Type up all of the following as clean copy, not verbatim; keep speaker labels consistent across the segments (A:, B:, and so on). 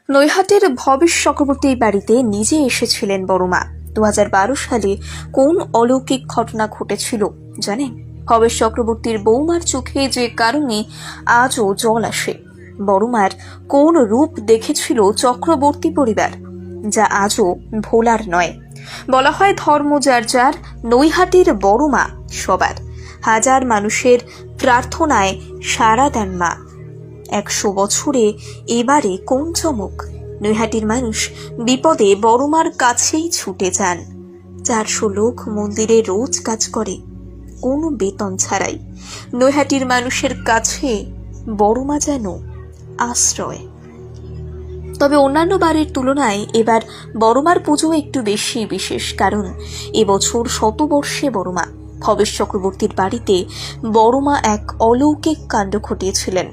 A: নৈহাটির ভবেশ চক্রবর্তীর বাড়িতে নিজে এসেছিলেন বড়মা। 2012 সালে কোন অলৌকিক ঘটনা ঘটেছিল জানেন? ভবেশ চক্রবর্তীর বৌমার চোখে যে কারণে আজও জল আসে। বড়মার কোন রূপ দেখেছিল চক্রবর্তী পরিবার, যা আজও ভোলার নয়। বলা হয় ধর্ম যার যার, নৈহাটির বড়মা সবার। হাজার মানুষের প্রার্থনায় সাড়া দেন মা। 100 বছরে এবারে কোন চমক! নৈহাটির মানুষ বিপদে বড়মার কাছেই ছুটে যান। 400 লোক মন্দিরে রোজ কাজ করে কোনো বেতন ছাড়াই। নৈহাটির মানুষের কাছে বড়মা যেন আশ্রয়। তবে অন্যান্য বারের তুলনায় এবার বড়মার পুজো একটু বেশি বিশেষ, কারণ এবছর শতবর্ষে বড়মা। ভবেশ চক্রবর্তীর বাড়িতে বড়মা এক অলৌকিক কাণ্ড ঘটিয়েছিলেন।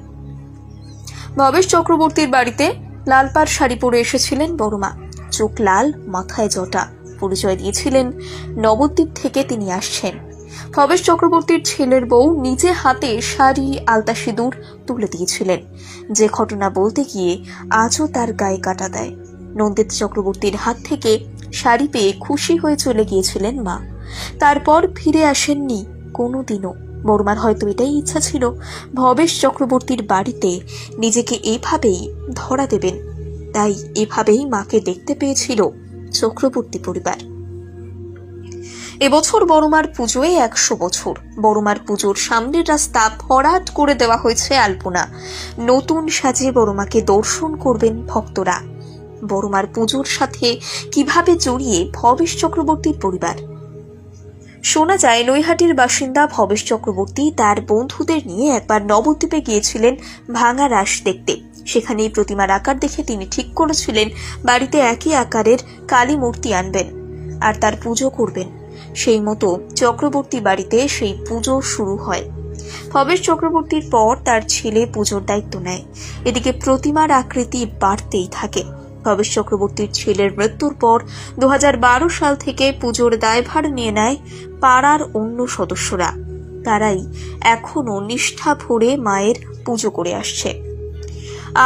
A: ভবেশ চক্রবর্তীর বাড়িতে লাল পাড় শাড়ি পরে এসেছিলেন বড়মা। চোখ লাল, মাথায় জটা। পরিচয় দিয়েছিলেন নবদ্বীপ থেকে তিনি আসছেন। ভবেশ চক্রবর্তীর ছেলের বউ নিজে হাতে শাড়ি, আলতা সিঁদুর তুলে দিয়েছিলেন, যে ঘটনা বলতে গিয়ে আজও তার গায়ে কাটা দেয়। নন্দিত চক্রবর্তীর হাত থেকে শাড়ি পেয়ে খুশি হয়ে চলে গিয়েছিলেন মা। তারপর ফিরে আসেননি কোনোদিনও। বড়মার হয়তো এটাই ইচ্ছা ছিল ভবেশ চক্রবর্তীর বাড়িতে নিজেকে এভাবেই ধরা দেবেন, তাই এভাবেই মাকে দেখতে পেয়েছিল চক্রবর্তী পরিবার। এবছর বড়মার পুজোয় 100 বছর। বড়মার পুজোর সামনের রাস্তা ভরাট করে দেওয়া হয়েছে আলপনা। নতুন সাজে বড়মাকে দর্শন করবেন ভক্তরা। বড়মার পুজোর সাথে কিভাবে জড়িয়ে ভবেশ চক্রবর্তীর পরিবার? শোনা যায় নৈহাটির বাসিন্দা ভবেশ চক্রবর্তী তার বন্ধুদের নিয়ে একবার নবদ্বীপে গিয়েছিলেন ভাঙা রাস দেখতে। সেখানেই প্রতিমার আকার দেখে তিনি ঠিক করেছিলেন বাড়িতে একই আকারের কালী মূর্তি আনবেন আর তার পুজো করবেন। সেই মতো চক্রবর্তী বাড়িতে সেই পুজো শুরু হয়। ভবেশ চক্রবর্তীর পর তার ছেলে পুজোর দায়িত্ব নেয়। এদিকে প্রতিমার আকৃতি বাড়তেই থাকে। ভবেশ চক্রবর্তীর ছেলের মৃত্যুর পর 2012 সাল থেকে পুজোর দায়ভার নিয়ে নেয় পাড়ার অন্য সদস্যরা। তারাই এখনো নিষ্ঠা ভরে মায়ের পুজো করে আসছে।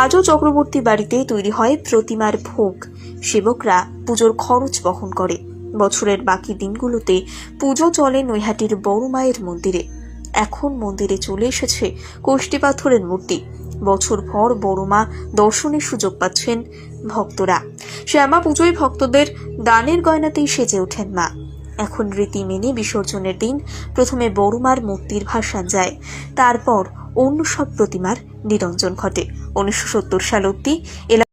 A: আজও চক্রবর্তী বাড়িতে তৈরি হয় প্রতিমার ভোগ। সেবকরা পুজোর খরচ বহন করে। বছরের বাকি দিনগুলোতে পুজো চলে নৈহাটির বড় মায়ের মন্দিরে। এখন মন্দিরে চলে এসেছে কষ্টি পাথরের মূর্তি। বছর ভর বড়মা দর্শনের সুযোগ পাচ্ছেন ভক্তরা। শ্যামা পুজোয় ভক্তদের দানের গয়নাতেই সেজে ওঠেন মা। এখন রীতি মেনে বিসর্জনের দিন প্রথমে বড়মার মূর্তির ভাসান যায়, তারপর অন্য সব প্রতিমার নিরঞ্জন ঘটে। 1970 সাল অব্দি